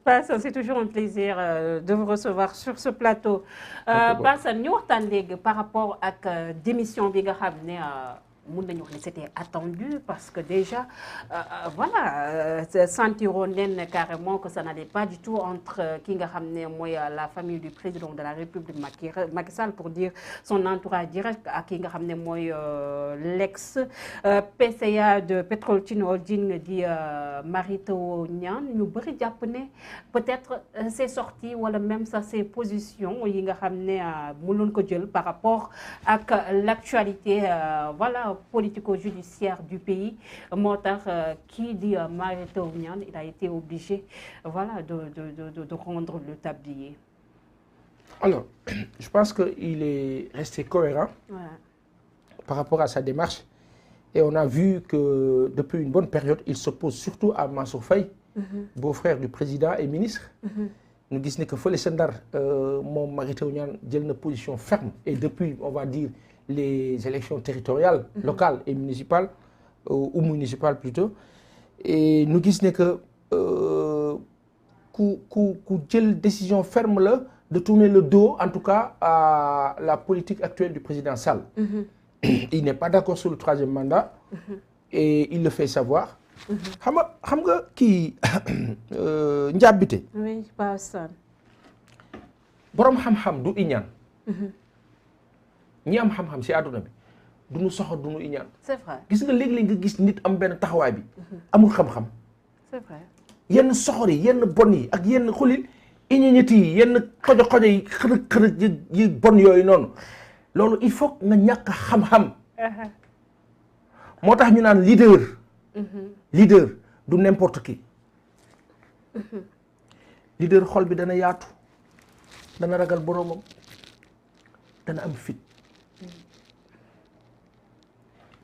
C'est toujours un plaisir de vous recevoir sur ce plateau. Passe ñu waxtaan léegi par rapport ak démission bi nga xam ne mun nañu wax ne c'était attendu parce que déjà voilà sentiroon leen carrément que ça n'allait pas du tout entre ki nga xam ne mooy la famille du président de la République Macky Sall pour dire son entourage direct ak ki nga xam ne mooy l'ex PCA de Petrotim Holding di Mary Teuw Niane ñu bëri jàpp ne peut-être ses sorties wala même ça ses positions yi nga xam ne mënoon ko jël par rapport ak l'actualité voilà politico-judiciaire du pays moo tax kii di Mary Teuw Niane il a été obligé voilà de rendre le tablier. Alors je pense que il est resté cohérent par rapport à sa démarche et on a vu que depuis une bonne période il s'oppose surtout à Mansour Faye beau-frère du président et ministre ñu gis ne que fële sa Ndar moom Mary Teuw Niane jël na position ferme et depuis on va dire les élections territoriales locales et municipales ou municipales plutôt et ñu gis ne que ku jël décision ferme la de tourner le dos en tout cas à la politique actuelle du président Sall. Il n'est pas d'accord sur le troisième mandat et il le fait savoir. xam nga kii njàbbite. oui pas ça. borom xam-xam du iñaan. ñi am xam-xam ci àdduna bi du ñu soxor du ñu iñaan. c'est vrai gis nga léeg-léeg nga gis nit am benn taxawaay bi. amul xam-xam. c'est vrai yenn soxor yi yenn bon yi ak yenn xulil iñañati yi yenn xojo-xojo yi xërëg yi bon yooyu noonu loolu il faut nga ñàkk xam-xam. moo tax ñu naan leader. leader du n'importe qui. leader xol bi dana yaatu dana ragal boroomam dana am fit.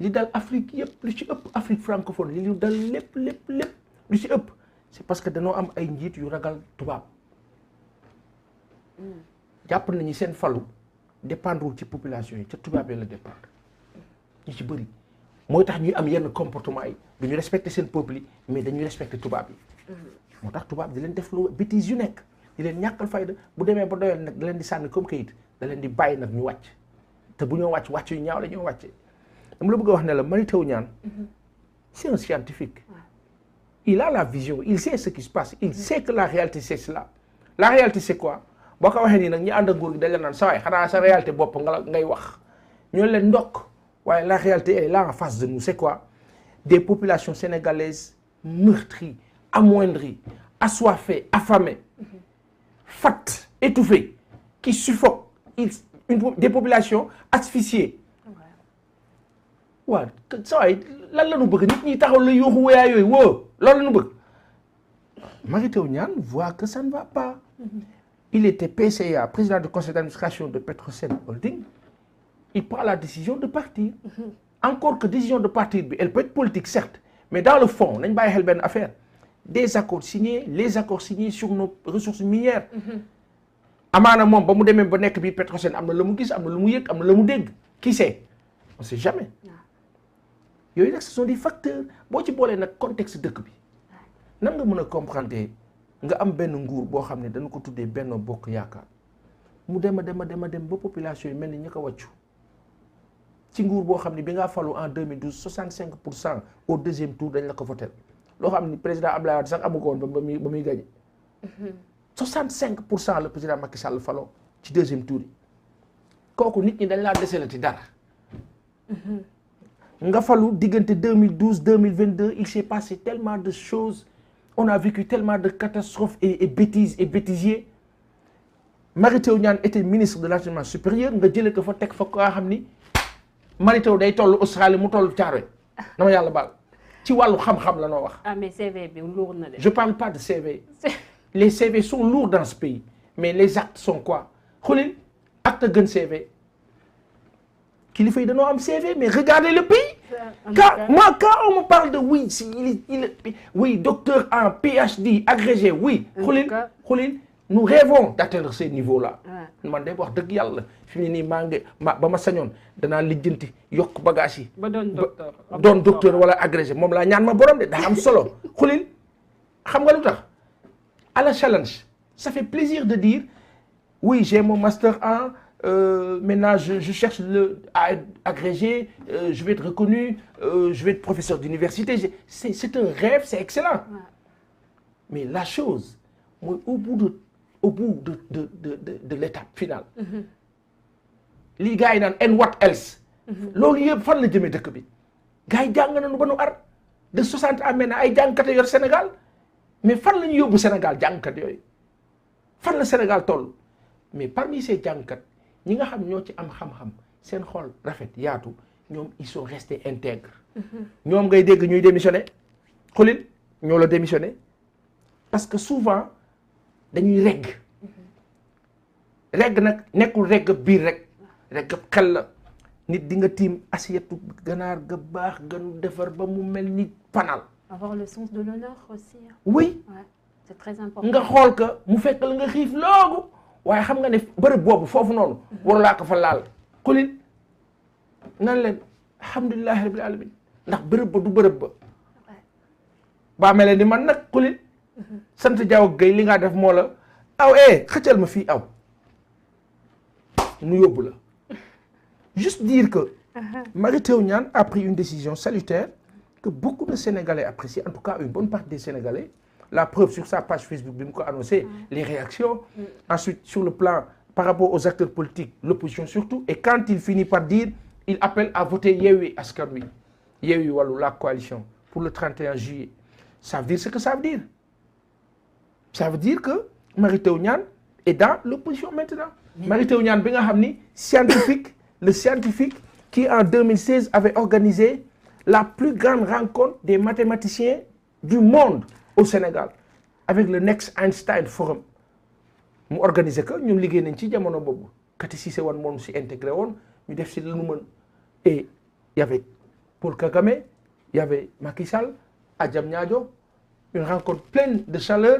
li dal Afrique yëpp lu ci ëpp Afrique francophone li dal lépp lu ci ëpp c'est parce que dañoo am ay njiit yu ragal tubaab jàpp nañu seen falu dépendrewul ci population yi ca tubaab yi la dépendre ñu ci bëri mooy tax ñuy am yenn comportement yi du ñu respecter seen peuple yi mais dañuy respecter tubaab yi moo tax tubaab di leen def lu bêtises yu nekk di leen ñàkkal fayda bu demee ba doyal nag da leen di sànni comme kayit da leen di bàyyi nag ñu wàcc te bu ñoo wàcc yu ñaaw la ñoo wàccee dama la bëgg a wax ne la Mary Teuw Niane c'est un scientifique il a la vision il sait ce qui se passe il sait que la réalité c'est cela la réalité c'est quoi boo ko waxee nii nag ñi ànd ak nguur gi dañ la naan sa waay xanaa sa réalité bopp nga ngay wax ñoo leen ndokk waaye la réalité elle est là en face de nous c'est quoi des populations sénégalaises meurtries amoindries assoiffées affamées fat étouffées qui suffoquent des populations asphyxiées waaw sa waay lan la ñu bëgg nit ñi taxaw la yooxu wayaa yooyu woo loolu la ñu bëgg Mary Teuw Niane voit que ça ne va pas il était PCA président du conseil d'administration de Petrotim Holding il prend la décision de partir encore que décision de partir bi elle peut être politique certes mais dans le fond nañ bàyyi xel benn affaire les accords signés sur nos ressources minières amaana moom ba mu demee ba nekk biir Petrotim am na la mu gis am na lu mu yëg am na la mu dégg qui sait on sait jamais yooyu nag ce sont des facteurs boo ci boolee nag contexte dëkk bi nan nga mën a comprendre nga am benn nguur boo xam ne dañu ko tuddee Benno Bokk Yaakaar mu dem ba population yi mel ni ñu ko wàccu ci nguur boo xam ne bi ngaa falu en 2012 65% au deuxième tour dañ la ko voté loo xam ni président Abdoulaye Wade sax amu ko woon ba muy gagné 65% le président Macky Sall faloo ci deuxième tour yi kooku nit ñi dañ laa deselati dara nga falu diggante 2012 2022 il s'est passé tellement de choses on a vécu tellement de catastrophes et bêtises et bêtisiers Mary Teuw Niane était ministre de l'enseignement supérieur nga jëlee ko fa teg fa ko xam ni Mary Teuw day toll Australie mu toll Thiaroye dama yàlla baal ci wàllu xam-xam la noo wax. ah mais CV bi lourd na de. je parle pas de CV les CV sont lourds dans ce pays mais les actes sont quoi xoolil acte gën CV kilifa yi dañoo am CV mais regardez le pays. Quand on me parle de oui oui docteur en PhD agrégé oui. xoolil nous rêvons d'atteindre ces niveaux-là. man de wax dëgg yàlla fi mu ne nii ba ma sañoon danaa lijjanti yokk bagage yi. ba doon docteur wala agrégé moom laa ñaan ma borom de daa am solo xoolil xam nga lu tax à la challenge. Ça fait plaisir de dire, oui, j'ai mon master 1, maintenant je cherche à être agrégé, je vais être reconnu, je vais être professeur d'université. C'est un rêve, c'est excellent. Ouais. Mais la chose, moi, au bout de l'étape finale, les gars, ils disent, and what else? Loolu yëpp fan la jëmee dëkk bi. Gars yi jàng nañu ba nu ar de 60 ans maintenant ay jàngkat yor Sénégal mais fan la ñu yóbbu Sénégal jàngkat yooyu fan la Sénégal toll mais parmi ces jàngkat ñi nga xam ñoo ci am xam-xam seen xol rafet yaatu ñoom ils sont restés intègres. ñoom ngay dégg ñuy démissionné xulil ñoo la démissionné parce que souvent dañuy regg nag nekkul regg biir rek regg xel la. nit di nga tiim assiette ganaar ga baax gën defar ba mu mel ni panal. Avoir le sens de l'honneur aussi. Oui. Ouais, c'est très important. nga xool que mu fekk la nga xiif loogu waaye xam nga ne bërëb boobu foofu noonu. warulaa ko fa laal. xulil nan leen alhamdulilah rabbil alamin ndax bërëb ba du bërëb ba. baa mel ni man nag xulil. sant Diaw Guèye li nga def moo la aw xëccal ma fii aw nu yóbbu la. Juste dire que Mary Teuw Niane a pris une décision salutaire que beaucoup de Sénégalais apprécient, en tout cas une bonne partie des Sénégalais. La preuve sur sa page Facebook, bi mu ko annoncé, les réactions. Ensuite, sur le plan par rapport aux acteurs politiques, l'opposition surtout. Et quand il finit par dire, il appelle à voter Yewwi Askan Wi, Yewwi Wallu, la coalition, pour le 31 juillet. Ça veut dire ce que ça veut dire. Ça veut dire que Mary Teuw Niane est dans l'opposition maintenant. Mary Teuw Niane bi nga xam ni scientifique. Le scientifique qui, en 2016, avait organisé la plus grande rencontre des mathématiciens du monde au Sénégal, avec le Next Einstein Forum. Mu organisé que ñun liggéey nañ ci jamono boobu Kati Cissé Wane moom si intégré woon ñu def si lu nu mën et il y avait Paul Kagame, il y avait Macky Sall à Diamniadio, une rencontre pleine de chaleur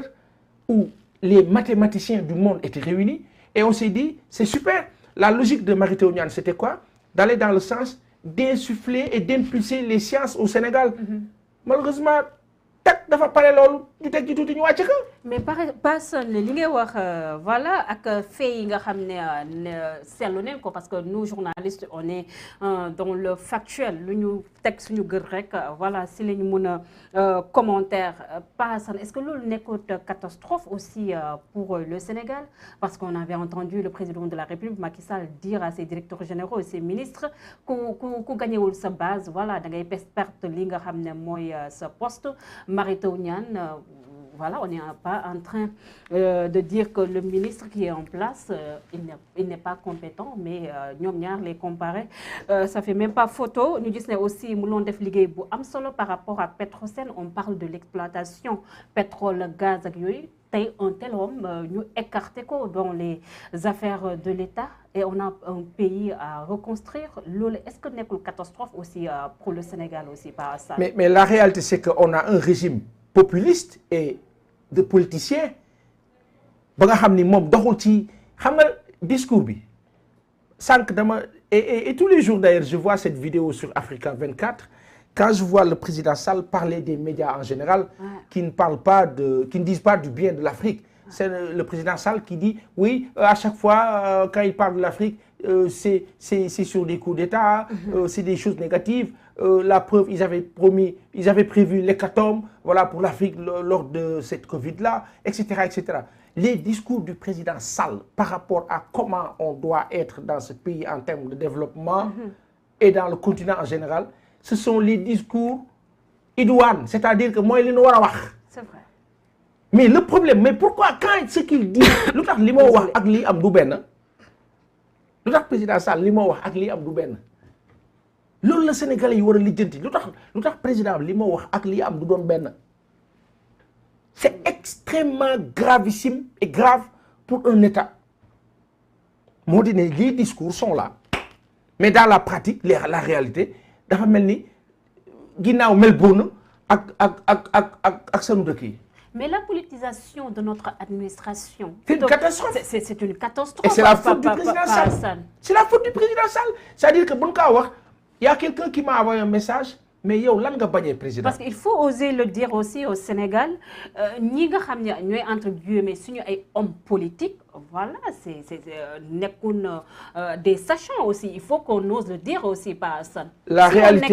où les mathématiciens du monde étaient réunis et on s'est dit c'est super. La logique de Mary Teuw Niane, c'était quoi? D'aller dans le sens d'insuffler et d'impulser les sciences au Sénégal. Malheureusement, tak dafa pare loolu ñu teg ci tuuti ñu wàcc ko. mais personne li ngay wax voilà ak fait yi nga xam ne seetlu nañ ko parce que nous journalistes on est dans le factuel lu ñu teg suñu gër rek voilà si la ñu mën a commentaire personne est-ce que loolu nekkul catastrophe aussi pour le Sénégal parce qu'on avait entendu le président de la République Macky Sall dire à ses directeurs généraux et ses ministres ku gañewul sa base voilà da ngay perte li nga xam ne mooy sa poste. Mary Teuw Niane, voilà, on n'est pas en train de dire que le ministre qui est en place, il n'est pas compétent, mais ñoom ñaar les comparer, ça fait même pas photo. Ñu gis ne aussi mu loon def liggéey bu am solo par rapport à Petrosen, on parle de l'exploitation pétrole, gaz ak yooyu. Tey un tel homme ñu écarté ko dans les affaires de l'État et on a un pays à reconstruire loolu est-ce que nekkul catastrophe aussi pour le Sénégal aussi par ça. Mais la réalité c'est que on a un régime populiste et de politiciens ba nga xam ni moom doxul ci xam nga discours bi sànq dama et tous les jours d'ailleurs je vois cette vidéo sur Africa 24. Quand je vois le président Sall parler des médias en général, qui ne disent pas du bien de l'Afrique, c'est le président Sall qui dit oui, à chaque fois quand il parle de l'Afrique, c'est sur des coups d'État, c'est des choses négatives. La preuve, ils avaient prévu l'hécatombe, voilà, pour l'Afrique lors de cette Covid-là, etc., etc. Les discours du président Sall par rapport à comment on doit être dans ce pays en termes de développement et dans le continent en général. Ce sont les discours idoines, c'est-à-dire que moi, il ne war a wax. C'est vrai. Mais le problème, mais pourquoi quand ce qu'il dit, lu tax li ma wax ak lii am du benn lu tax président Sall li ma wax ak lii am du benn loolu la Sénégalais yi war a lijjanti lu tax président li ma wax ak lii am du doon benn. C'est extrêmement gravissime et grave pour un État. Moo di ne les discours sont là mais dans la pratique la réalité. dafa mel ni ginnaaw Melbourne ak sanu dëkk yi. Mais la politisation de notre administration. C'est une catastrophe. C'est une catastrophe. Et c'est la faute du président Sall. C'est la faute du président Sall. C'est-à-dire que bu ñu kaa wax y a quelqu'un qui m'a envoyé un message mais yow lan nga bañee président. parce qu'il faut oser le dire aussi au Sénégal ñi nga xam ne ñooy entre guillemets suñu ay hommes politiques voilà c'est nekkuñ des sachants aussi il faut qu'on ose le dire aussi pas Assane. La réalité